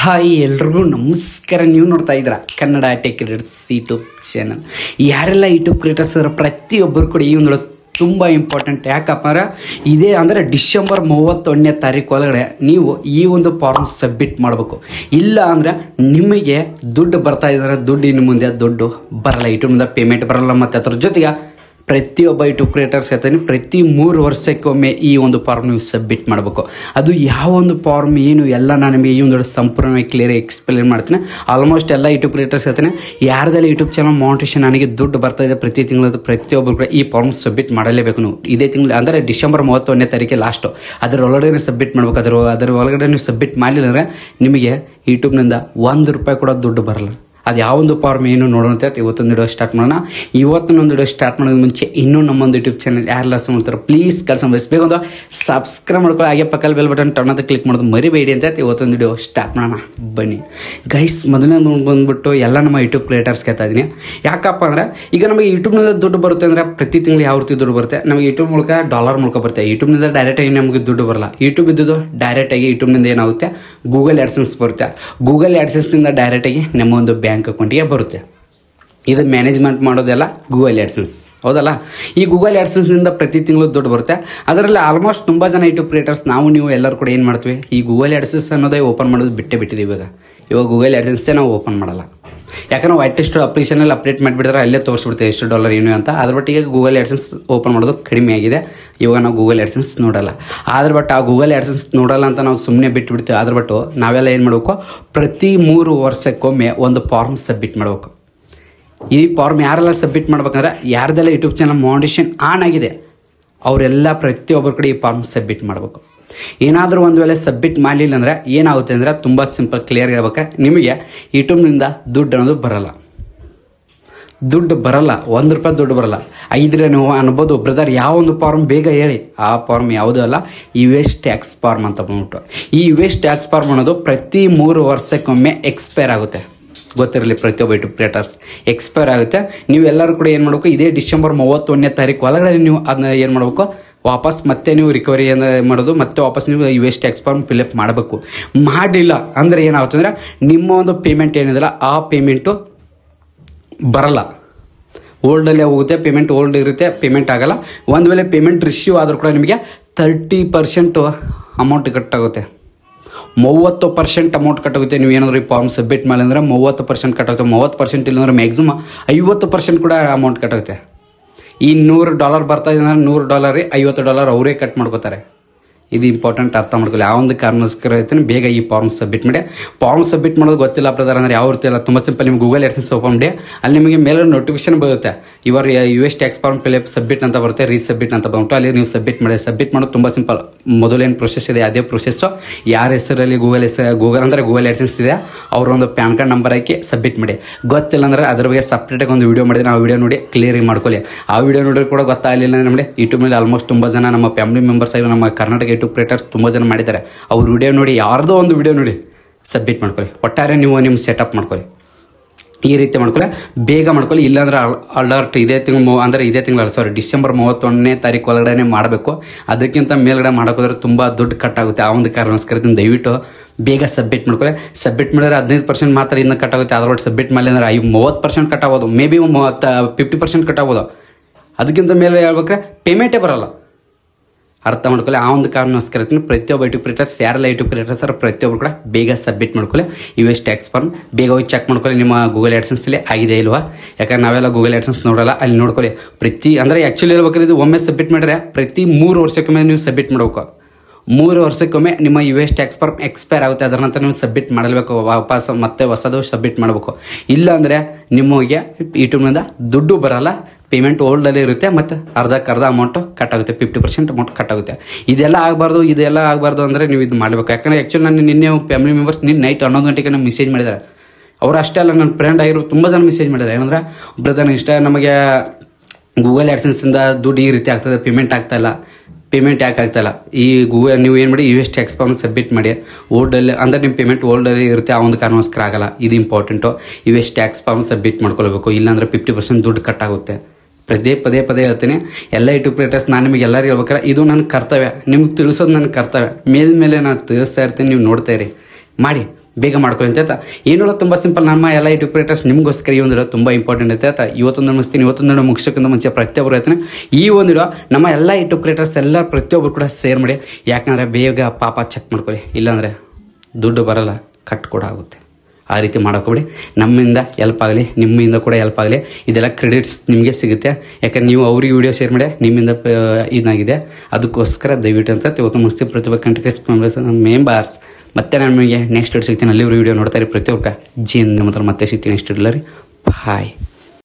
Hi ಎಲ್ರಿಗೂ ನಮಸ್ಕಾರ. ನೀವು ನೋಡ್ತಾ ಇದ್ದೀರಾ Kannada tech creators YouTube channel. ಯಾರೆಲ್ಲ ಯೂಟ್ಯೂಬ್ ಕ್ರಿಯೇಟರ್ಸ್ ಅವರ ಪ್ರತಿಯೊಬ್ಬರು ಕೂಡ ಈ ಒಂದು ತುಂಬ ಇಂಪಾರ್ಟೆಂಟ್. ಯಾಕಪ್ಪ ಅಂದ್ರೆ ಇದೇ ಅಂದರೆ ಡಿಸೆಂಬರ್ 31ನೇ ತಾರೀಕು ಒಳಗಡೆ ನೀವು ಈ ಒಂದು ಫಾರ್ಮ್ ಸಬ್ಮಿಟ್ ಮಾಡಬೇಕು. ಇಲ್ಲ ಅಂದರೆ ನಿಮಗೆ ದುಡ್ಡು ಬರ್ತಾ ಇದ್ದಾರೆ, ದುಡ್ಡು ಇನ್ನು ಮುಂದೆ ದುಡ್ಡು ಬರಲ್ಲ, ಯೂಟ್ಯೂಬ್ನಿಂದ ಪೇಮೆಂಟ್ ಬರಲ್ಲ. ಮತ್ತು ಅದ್ರ ಜೊತೆಗೆ ಪ್ರತಿಯೊಬ್ಬ ಯೂಟ್ಯೂಬ್ ಕ್ರಿಯೇಟರ್ಸ್ ಹೇಳ್ತಾನೆ ಪ್ರತಿ 3 ವರ್ಷಕ್ಕೊಮ್ಮೆ ಈ ಒಂದು ಫಾರ್ಮ್ ನೀವು ಸಬ್ಮಿಟ್ ಮಾಡಬೇಕು. ಅದು ಯಾವ ಒಂದು ಫಾರ್ಮ್ ಏನು ಎಲ್ಲ ನಾನು ನಿಮಗೆ ಈ ಒಂದು ಸಂಪೂರ್ಣವಾಗಿ ಕ್ಲಿಯರ್ ಎಕ್ಸ್ಪ್ಲೇನ್ ಮಾಡ್ತೀನಿ. ಆಲ್ಮೋಸ್ಟ್ ಎಲ್ಲ ಯೂಟ್ಯೂಬ್ ಕ್ರಿಯೇಟರ್ಸ್ ಹೇಳ್ತಾನೆ ಯಾರ್ದೆಲ್ಲ ಯೂಟ್ಯೂಬ್ ಚಾನಲ್ ಮಾನಿಟೇಷನ್ ನನಗೆ ದುಡ್ಡು ಬರ್ತಾ ಇದೆ ಪ್ರತಿ ತಿಂಗಳದ್ದು ಪ್ರತಿಯೊಬ್ಬರು ಕೂಡ ಈ ಫಾರ್ಮ್ ಸಬ್ಮಿಟ್ ಮಾಡಲೇಬೇಕು. ನೀವು ಇದೇ ತಿಂಗಳು ಅಂದರೆ ಡಿಸೆಂಬರ್ 31ನೇ ತಾರೀಕೆ ಲಾಸ್ಟು, ಅದರ ಒಳಗಡೆ ಸಬ್ಮಿಟ್ ಮಾಡಬೇಕು. ಅದರ ಒಳಗಡೆ ನೀವು ಸಬ್ಮಿಟ್ ಮಾಡಲಿಲ್ಲ ಅಂದರೆ ನಿಮಗೆ ಯೂಟ್ಯೂಬ್ನಿಂದ ₹1 ಕೂಡ ದುಡ್ಡು ಬರಲ್ಲ. ಅದು ಯಾವೊಂದು ಫಾರ್ಮ್ ಏನು ನೋಡೋಣ ಅಂತ ಇವತ್ತೊಂದು ವಿಡಿಯೋ ಸ್ಟಾರ್ಟ್ ಮಾಡೋಣ. ಇವತ್ತೊಂದು ವಿಡಿಯೋ ಸ್ಟಾರ್ಟ್ ಮಾಡೋದು ಮುಂಚೆ ಇನ್ನೂ ನಮ್ಮೊಂದು ಯೂಟ್ಯೂಬ್ ಚಾನಲ್ ಯಾರೆಲ್ಲ ಮಾಡ್ತಾರೆ ಪ್ಲೀಸ್ ಕೆಲಸ ಬಯಸಬೇಕು ಒಂದು ಸಬ್ಸ್ಕ್ರೈಬ್ ಮಾಡ್ಕೊಳ್ಳಿ, ಹಾಗೆ ಪಕ್ಕದಲ್ಲಿ ಬೆಲ್ ಬಟನ್ ಟರ್ನ್ ಅಂತ ಕ್ಲಿಕ್ ಮಾಡೋದು ಮರಿಬೇಡಿ ಅಂತ ಇವತ್ತೊಂದು ವಿಡಿಯೋ ಸ್ಟಾರ್ಟ್ ಮಾಡೋಣ ಬನ್ನಿ ಗೈಸ್. ಮೊದಲನೇ ಬಂದುಬಿಟ್ಟು ಎಲ್ಲ ನಮ್ಮ ಯೂಟ್ಯೂಬ್ ಕ್ರಿಯೇಟರ್ಸ್ ಕೇಳ್ತಾ ಇದ್ದೀನಿ. ಯಾಕಪ್ಪ ಅಂದರೆ ಈಗ ನಮಗೆ ಯೂಟ್ಯೂಬ್ನಿಂದ ದುಡ್ಡು ಬರುತ್ತೆ ಅಂದರೆ ಪ್ರತಿ ತಿಂಗಳು ಯಾವ ರೀತಿ ದುಡ್ಡು ಬರುತ್ತೆ, ನಮಗೆ ಯೂಟ್ಯೂಬ್ ಮೂಲಕ ಡಾಲರ್ ಮೂಲಕ ಬರುತ್ತೆ. ಯೂಟ್ಯೂಬ್ನಿಂದ ಡೈರೆಕ್ಟಾಗಿ ನಮಗೆ ದುಡ್ಡು ಬರಲ್ಲ. ಯೂಟ್ಯೂಬ್ ಇದ್ದು ಡೈರೆಕ್ಟಾಗಿ ಯೂಟ್ಯೂಬ್ನಿಂದ ಏನಾಗುತ್ತೆ ಗೂಗಲ್ ಆ್ಯಡ್ಸೆನ್ಸ್ ಬರುತ್ತೆ. ಗೂಗಲ್ ಆ್ಯಡ್ಸೆನ್ಸ್ನಿಂದ ಡೈರೆಕ್ಟಾಗಿ ನಮ್ಮ ಒಂದು ಬ್ಯಾಂಕ್ ಅಕೌಂಟಿಗೆ ಬರುತ್ತೆ. ಇದು ಮ್ಯಾನೇಜ್ಮೆಂಟ್ ಮಾಡೋದೆಲ್ಲ ಗೂಗಲ್ ಆ್ಯಡ್ಸೆನ್ಸ್, ಹೌದಲ್ಲ. ಈ ಗೂಗಲ್ ಆ್ಯಡ್ಸೆನ್ಸ್ನಿಂದ ಪ್ರತಿ ತಿಂಗಳು ದುಡ್ಡು ಬರುತ್ತೆ. ಅದರಲ್ಲಿ ಆಲ್ಮೋಸ್ಟ್ ತುಂಬ ಜನ ಯೂಟ್ಯೂಬ್ ಕ್ರಿಯೇಟರ್ಸ್ ನಾವು ನೀವು ಎಲ್ಲರೂ ಕೂಡ ಏನು ಮಾಡ್ತೀವಿ, ಈ ಗೂಗಲ್ ಆ್ಯಡ್ಸೆನ್ಸ್ ಅನ್ನೋದೇ ಓಪನ್ ಮಾಡೋದು ಬಿಟ್ಟಿದ್ದೀವಿ. ಇವಾಗ ಗೂಗಲ್ ಆ್ಯಡ್ಸೆನ್ಸೇ ನಾವು ಓಪನ್ ಮಾಡಲ್ಲ. ಯಾಕಂದ್ರೆ ವೈಟೆಸ್ಟ್ ಅಪ್ಲಿಕೇಶನಲ್ಲಿ ಅಪ್ಡೇಟ್ ಮಾಡಿಬಿಡ್ತಾರೆ, ಅಲ್ಲೇ ತೋರಿಸ್ಬಿಡ್ತೇವೆ ಎಷ್ಟು ಡಾಲರ್ ಏನು ಅಂತ. ಅದ್ರ ಬಟ್ ಈಗ ಗೂಗಲ್ ಆ್ಯಡ್ಸೆನ್ಸ್ ಓಪನ್ ಮಾಡೋದು ಕಡಿಮೆ ಆಗಿದೆ. ಇವಾಗ ನಾವು ಗೂಗಲ್ ಆ್ಯಡ್ಸೆನ್ಸ್ ನೋಡಲ್ಲ. ಆದ್ರ ಬಟ್ ಆ ಗೂಗಲ್ ಆ್ಯಡ್ಸೆನ್ಸ್ ನೋಡಲ್ಲ ಅಂತ ನಾವು ಸುಮ್ಮನೆ ಬಿಟ್ಟುಬಿಡ್ತೀವಿ. ಅದ್ರ ಬಟ್ಟು ನಾವೆಲ್ಲ ಏನು ಮಾಡಬೇಕು, ಪ್ರತಿ 3 ವರ್ಷಕ್ಕೊಮ್ಮೆ ಒಂದು ಫಾರ್ಮ್ ಸಬ್ಮಿಟ್ ಮಾಡಬೇಕು. ಈ ಫಾರ್ಮ್ ಯಾರೆಲ್ಲ ಸಬ್ಮಿಟ್ ಮಾಡ್ಬೇಕಂದ್ರೆ ಯಾರ್ದೆಲ್ಲ ಯೂಟ್ಯೂಬ್ ಚಾನಲ್ ಮಾನಿಟೇಷನ್ ಆನ್ ಆಗಿದೆ ಅವರೆಲ್ಲ ಪ್ರತಿಯೊಬ್ಬರು ಕೂಡ ಈ ಫಾರ್ಮ್ ಸಬ್ಮಿಟ್ ಮಾಡಬೇಕು. ಏನಾದರೂ ಒಂದು ವೇಳೆ ಸಬ್ಮಿಟ್ ಮಾಡಲಿಲ್ಲ ಅಂದರೆ ಏನಾಗುತ್ತೆ ಅಂದರೆ ತುಂಬ ಸಿಂಪಲ್ ಕ್ಲಿಯರ್ ಹೇಳ್ಬೇಕು, ನಿಮಗೆ ಯೂಟ್ಯೂಬ್ನಿಂದ ದುಡ್ಡು ಅನ್ನೋದು ಬರಲ್ಲ. ದುಡ್ಡು ಬರಲ್ಲ, ₹1 ದುಡ್ಡು ಬರಲ್ಲ. ಐದ್ರೆ ನೀವು ಅನ್ಬೋದು ಬ್ರದರ್ ಯಾವ ಒಂದು ಫಾರ್ಮ್ ಬೇಗ ಹೇಳಿ. ಆ ಫಾರ್ಮ್ ಯಾವುದೂ ಅಲ್ಲ, US ಟ್ಯಾಕ್ಸ್ ಫಾರ್ಮ್ ಅಂತ ಬಂದ್ಬಿಟ್ಟು. ಈ US ಟ್ಯಾಕ್ಸ್ ಫಾರ್ಮ್ ಅನ್ನೋದು ಪ್ರತಿ 3 ವರ್ಷಕ್ಕೊಮ್ಮೆ ಎಕ್ಸ್ಪೈರ್ ಆಗುತ್ತೆ. ಗೊತ್ತಿರಲಿ ಪ್ರತಿಯೊಬ್ಬ ಯೂಟ್ಯೂಬ್ ಕ್ರಿಯೇಟರ್ಸ್ ಎಕ್ಸ್ಪೈರ್ ಆಗುತ್ತೆ. ನೀವೆಲ್ಲರೂ ಕೂಡ ಏನು ಮಾಡಬೇಕು, ಇದೇ ಡಿಸೆಂಬರ್ 31ನೇ ತಾರೀಕು ಒಳಗಡೆ ನೀವು ಅದನ್ನ ಏನು ಮಾಡಬೇಕು, ವಾಪಸ್ ಮತ್ತೆ ನೀವು ರಿಕವರಿ ಮಾಡೋದು, ಮತ್ತೆ ವಾಪಸ್ ನೀವು US ಟ್ಯಾಕ್ಸ್ ಫಾರ್ಮ್ ಫಿಲಪ್ ಮಾಡಬೇಕು. ಮಾಡಲಿಲ್ಲ ಅಂದರೆ ಏನಾಗುತ್ತೆ ಅಂದರೆ ನಿಮ್ಮ ಒಂದು ಪೇಮೆಂಟ್ ಏನಿದೆಯಲ್ಲ ಆ ಪೇಮೆಂಟು ಬರಲ್ಲ, ಓಲ್ಡಲ್ಲೇ ಹೋಗುತ್ತೆ. ಪೇಮೆಂಟ್ ಓಲ್ಡ್ ಇರುತ್ತೆ, ಪೇಮೆಂಟ್ ಆಗಲ್ಲ. ಒಂದು ವೇಳೆ ಪೇಮೆಂಟ್ ರಿಸೀವ್ ಆದರೂ ಕೂಡ ನಿಮಗೆ 30% ಅಮೌಂಟ್ ಕಟ್ಟಾಗುತ್ತೆ. 30% ಅಮೌಂಟ್ ಕಟ್ಟಾಗುತ್ತೆ. ನೀವು ಏನಾದರೂ ಈ ಫಾರ್ಮ್ ಸಬ್ಮಿಟ್ ಮಾಡಿ ಅಂದರೆ 30% ಕಟ್ಟಾಗುತ್ತೆ. 30% ಇಲ್ಲಾಂದ್ರೆ ಮ್ಯಾಕ್ಸಿಮಮ್ 50% ಕೂಡ ಅಮೌಂಟ್ ಕಟ್ಟಾಗುತ್ತೆ. ಈ $100 ಬರ್ತಾ ಇದೆ ಅಂದರೆ $100 $50 ಅವರೇ ಕಟ್ ಮಾಡ್ಕೋತಾರೆ. ಇದು ಇಂಪಾರ್ಟೆಂಟ್ ಅರ್ಥ ಮಾಡ್ಕೊಳ್ಳಿ. ಆ ಒಂದು ಕಾರಣಕ್ಕೋಸ್ಕರ ಹೇಳ್ತೀನಿ ಬೇಗ ಈ ಫಾರ್ಮ್ ಸಬ್ಮಿಟ್ ಮಾಡಿ. ಫಾರ್ಮ್ ಸಬ್ಮಿಟ್ ಮಾಡೋದು ಗೊತ್ತಿಲ್ಲ ಬ್ರದರ್ ಅಂದರೆ ಯಾವ ರೀತಿ ಇಲ್ಲ, ತುಂಬ ಸಿಂಪಲ್. ನಿಮ್ಗೆ ಗೂಗಲ್ ಆ್ಯಡ್ಸೆನ್ಸ್ ಓಪನ್ ಮಾಡಿ, ಅಲ್ಲಿ ನಿಮಗೆ ಮೇಲೆ ನೋಟಿಫಿಕೇಶನ್ ಬರುತ್ತೆ, ಇವರ್ US tax form fill up submit ಅಂತ ಬರುತ್ತೆ, ರೀಸಬ್ಮಿಟ್ ಅಂತ ಬಂದ್ಬಿಟ್ಟು ಅಲ್ಲಿ ನೀವು ಸಬ್ಮಿಟ್ ಮಾಡಿ. ಸಬ್ಮಿಟ್ ಮಾಡೋದು ತುಂಬ ಸಿಂಪಲ್. ಮೊದಲೇನು ಪ್ರೊಸೆಸ್ ಇದೆ ಅದೇ ಪ್ರೊಸೆಸ್ಸು. ಯಾರ ಹೆಸರಲ್ಲಿ ಗೂಗಲ್ ಅಂದರೆ ಗೂಗಲ್ ಆ್ಯಡ್ಸೆನ್ಸ್ ಇದೆ ಅವರೊಂದು ಪ್ಯಾನ್ ಕಾರ್ಡ್ ನಂಬರ್ ಹಾಕಿ ಸಬ್ಮಿಟ್ ಮಾಡಿ. ಗೊತ್ತಿಲ್ಲ ಅಂದರೆ ಅದ್ರ ಬಗ್ಗೆ ಸಪ್ರೇಟಾಗಿ ಒಂದು ವೀಡಿಯೋ ಮಾಡಿದ್ರೆ ಆ ವಿಡಿಯೋ ನೋಡಿ ಕ್ಲಿಯರ್ ಮಾಡ್ಕೊಳ್ಳಿ. ಆ ವಿಡಿಯೋ ನೋಡಿದ್ರೆ ಕೂಡ ಗೊತ್ತಾಗಲಿಲ್ಲ ನಮಗೆ ಯೂಟ್ಯೂಬ್ನಲ್ಲಿ ಆಲ್ಮೋಸ್ಟ್ ತುಂಬ ಜನ ನಮ್ಮ ಫ್ಯಾಮಿಲಿ ಮೆಂಬರ್ಸ್ ಆಗಿ ನಮ್ಮ ಕರ್ನಾಟಕ ಯೂಟ್ಯೂಬ್ ಕ್ರಿಯೇಟರ್ಸ್ ತುಂಬ ಜನ ಮಾಡಿದ್ದಾರೆ. ಅವ್ರ ವಿಡಿಯೋ ನೋಡಿ ಯಾರ್ದೋ ಒಂದು ವಿಡಿಯೋ ನೋಡಿ ಸಬ್ಮಿಟ್ ಮಾಡ್ಕೊಳ್ಳಿ. ಒಟ್ಟಾರೆ ನೀವು ನಿಮ್ಮ ಸೆಟಪ್ ಮಾಡ್ಕೊಳ್ಳಿ, ಈ ರೀತಿ ಮಾಡ್ಕೊಳ್ಳಿ, ಬೇಗ ಮಾಡ್ಕೊಳ್ಳಿ. ಇಲ್ಲಾಂದ್ರೆ ಅಲರ್ಟ್ ಇದೇ ತಿಂಗಳು ಡಿಸೆಂಬರ್ 31ನೇ ತಾರೀಕು ಒಳಗಡೆ ಮಾಡಬೇಕು. ಅದಕ್ಕಿಂತ ಮೇಲ್ಗಡೆ ಮಾಡೋಕ್ಕೋದ್ರೆ ತುಂಬ ದುಡ್ಡು ಕಟ್ಟಾಗುತ್ತೆ. ಆ ಒಂದು ಕಾರಣಕ್ಕೋಸ್ಕರ ದಯವಿಟ್ಟು ಬೇಗ ಸಬ್ಮಿಟ್ ಮಾಡ್ಕೊಳ್ಳಿ. ಸಬ್ಮಿಟ್ ಮಾಡಿದ್ರೆ 15% ಮಾತ್ರ ಇನ್ನು ಕಟ್ಟಾಗುತ್ತೆ. ಅದ್ರ ಒಟ್ಟು ಸಬ್ಮಿಟ್ ಮಾಡಿ ಅಂದರೆ 30% ಕಟ್ಟಾಗೋದು, ಮೇ ಬಿ 50% ಕಟ್ಟಾಗೋದು. ಅದಕ್ಕಿಂತ ಮೇಲೆ ಹೇಳ್ಬೇಕ್ರೆ ಪೇಮೆಂಟೇ ಬರಲ್ಲ. ಅರ್ಥ ಮಾಡ್ಕೊಳ್ಳಿ. ಆ ಒಂದು ಕಾರಣಕ್ಕೋಸ್ಕರ ಪ್ರತಿಯೊಬ್ಬ ಯೂಟ್ಯೂಬ್ ಕ್ರಿಯೇಟರ್ಸ್ ಯಾರೆಲ್ಲ ಯೂಟ್ಯೂಬ್ ಕ್ರಿಯೇಟರ್ಸ್ ಪ್ರತಿಯೊಬ್ಬರು ಕೂಡ ಬೇಗ ಸಬ್ಮಿಟ್ ಮಾಡ್ಕೊಳ್ಳಿ. US ಟ್ಯಾಕ್ಸ್ ಫಾರ್ಮ್ ಬೇಗ ಹೋಗಿ ಚೆಕ್ ಮಾಡ್ಕೊಳ್ಳಿ ನಿಮ್ಮ ಗೂಗಲ್ ಆ್ಯಡ್ಸೆನ್ಸಲ್ಲಿ ಆಗಿದೆ ಇಲ್ವಾ. ಯಾಕಂದ್ರೆ ನಾವೆಲ್ಲ ಗೂಗಲ್ ಆ್ಯಡ್ಸೆನ್ಸ್ ನೋಡಲ್ಲ, ಅಲ್ಲಿ ನೋಡ್ಕೊಳ್ಳಿ. ಅಂದರೆ ಆ್ಯಕ್ಚುಲಿ ಹೇಳ್ಬೇಕಾದ್ರೆ ಇದು ಒಮ್ಮೆ ಸಬ್ಮಿಟ್ ಮಾಡಿದ್ರೆ ಪ್ರತಿ 3 ವರ್ಷಕ್ಕೊಮ್ಮೆ ನೀವು ಸಬ್ಮಿಟ್ ಮಾಡಬೇಕು. 3 ವರ್ಷಕ್ಕೊಮ್ಮೆ ನಿಮ್ಮ US ಟ್ಯಾಕ್ಸ್ ಫಾರ್ಮ್ ಎಕ್ಸ್ಪೈರ್ ಆಗುತ್ತೆ. ಅದರ ನಂತರ ನೀವು ಸಬ್ಮಿಟ್ ಮಾಡಬೇಕು, ವಾಪಸ್ ಮತ್ತೆ ಹೊಸದು ಸಬ್ಮಿಟ್ ಮಾಡಬೇಕು. ಇಲ್ಲ ನಿಮಗೆ ಯೂಟ್ಯೂಬ್ನಿಂದ ದುಡ್ಡು ಬರಲ್ಲ, ಪೇಮೆಂಟ್ ಓಲ್ಡಲ್ಲೇ ಇರುತ್ತೆ, ಮತ್ತು ಅರ್ಧಕ್ಕರ್ಧ ಅಮೌಂಟು ಕಟ್ಟಾಗುತ್ತೆ, 50% ಅಮೌಂಟ್ ಕಟ್ಟಾಗುತ್ತೆ. ಇದೆಲ್ಲ ಆಗಬಾರ್ದು ಅಂದರೆ ನೀವು ಇದು ಮಾಡಬೇಕು. ಯಾಕಂದರೆ ಆ್ಯಕ್ಚುಲಿ ನಾನು ನಿನ್ನೆ ಫ್ಯಾಮಿಲಿ ಮೆಂಬರ್ಸ್ ನೈಟ್ 11 ಗಂಟೆಗೆ ನಮ್ಗೆ ಮೆಸೇಜ್ ಮಾಡಿದ್ದಾರೆ. ಅವರು ಅಷ್ಟೇ ಅಲ್ಲ, ನನ್ನ ಫ್ರೆಂಡ್ ಆಗಿರೋ ತುಂಬ ಜನ ಮೆಸೇಜ್ ಮಾಡಿದ್ದಾರೆ. ಏನಂದರೆ ಬ್ರದರ್ ಇಷ್ಟ ನಮಗೆ ಗೂಗಲ್ ಆ್ಯಡ್ಸೆನ್ಸಿಂದ ದುಡ್ಡು ಈ ರೀತಿ ಆಗ್ತದೆ, ಪೇಮೆಂಟ್ ಯಾಕೆ ಆಗ್ತಾಯಿಲ್ಲ. ಈ ಗೂಗಲ್ ನೀವು ಏನು ಮಾಡಿ US ಟ್ಯಾಕ್ಸ್ ಫಾರ್ಮ್ ಸಬ್ಮಿಟ್ ಮಾಡಿ. ಓಲ್ಡಲ್ಲಿ ಅಂದರೆ ನಿಮ್ಮ ಪೇಮೆಂಟ್ ಓಲ್ಡಲ್ಲಿ ಇರುತ್ತೆ, ಆ ಒಂದು ಕಾರಣಕ್ಕೋಸ್ಕರ ಆಗಲ್ಲ. ಇದು important. US tax form submit ಮಾಡ್ಕೊಳ್ಬೇಕು. ಇಲ್ಲಾಂದರೆ 50% ದುಡ್ಡು ಕಟ್ಟಾಗುತ್ತೆ. ಪದೇ ಹೇಳ್ತೀನಿ ಎಲ್ಲ ಯೂಟ್ಯೂಬ್ ಕ್ರಿಯೇಟರ್ಸ್. ನಾನು ನಿಮಗೆ ಎಲ್ಲರೂ ಹೇಳ್ಬೇಕಾರೆ ಇದು ನನ್ನ ಕರ್ತವ್ಯ, ನಿಮ್ಗೆ ತಿಳಿಸೋದು ನನ್ನ ಕರ್ತವ್ಯ. ಮೇಲೆ ನಾನು ತಿಳಿಸ್ತಾ ಇರ್ತೀನಿ, ನೀವು ನೋಡ್ತಾ ಇರಿ. ಮಾಡಿ ಬೇಗ ಮಾಡ್ಕೊಳ್ಳಿ ಅಂತ ಏನಿಲ್ಲ, ತುಂಬ ಸಿಂಪಲ್. ನಮ್ಮ ಎಲ್ಲ ಯೂಟ್ಯೂಬ್ ಕ್ರಿಯೇಟರ್ಸ್ ನಿಮಗೋಸ್ಕರ ಈ ಒಂದು ತುಂಬ ಇಂಪಾರ್ಟೆಂಟ್ ಐತೆ. ಇವತ್ತೊಂದು ಮುಗಿಸ್ತೀನಿ. ಇವತ್ತೊಂದು ಮುಗಿಸೋಕ್ಕಿಂತ ಮುಂಚೆ ಪ್ರತಿಯೊಬ್ಬರು ಹೇಳ್ತೀನಿ, ಈ ಒಂದು ನಮ್ಮ ಎಲ್ಲ ಯೂಟ್ಯೂಬ್ ಕ್ರಿಯೇಟರ್ಸ್ ಎಲ್ಲ ಪ್ರತಿಯೊಬ್ಬರು ಕೂಡ ಶೇರ್ ಮಾಡಿ. ಯಾಕಂದರೆ ಬೇಗ ಪಾಪ ಚೆಕ್ ಮಾಡ್ಕೊಳ್ಳಿ, ಇಲ್ಲಾಂದರೆ ದುಡ್ಡು ಬರೋಲ್ಲ, ಕಟ್ ಕೂಡ ಆಗುತ್ತೆ. ಆ ರೀತಿ ಮಾಡೋಕ್ಕೋಗ್ಬಿಡಿ. ನಮ್ಮಿಂದ ಹೆಲ್ಪ್ ಆಗಲಿ, ನಿಮ್ಮಿಂದ ಕೂಡ ಹೆಲ್ಪ್ ಆಗಲಿ. ಇದೆಲ್ಲ ಕ್ರೆಡಿಟ್ಸ್ ನಿಮಗೆ ಸಿಗುತ್ತೆ. ಯಾಕಂದ್ರೆ ನೀವು ಅವ್ರಿಗೆ ವೀಡಿಯೋ ಶೇರ್ ಮಾಡಿ ನಿಮ್ಮಿಂದ ಇದಾಗಿದೆ. ಅದಕ್ಕೋಸ್ಕರ ದಯವಿಟ್ಟು ಅಂತ ಇವತ್ತು ಮುಗಿಸ್ತೀವಿ. ಪ್ರತಿಯೊಬ್ಬ ಕಂಟ್ರೀಸ್ ಮೆಂಬರ್ಸ್. ಮತ್ತೆ ನಾನು ನಿಮಗೆ ನೆಕ್ಸ್ಟ್ ಸಿಗ್ತೀನಿ. ಅಲ್ಲಿ ವೀಡಿಯೋ ನೋಡ್ತಾರೆ ಪ್ರತಿಯೊಬ್ಬ ಜೀನ್ ಮಾತ್ರ ಮತ್ತೆ ಸಿಗ್ತೀನಿ ನೆಕ್ಸ್ಟ್ ಇಡ್ಲರಿ. ಬಾಯ್.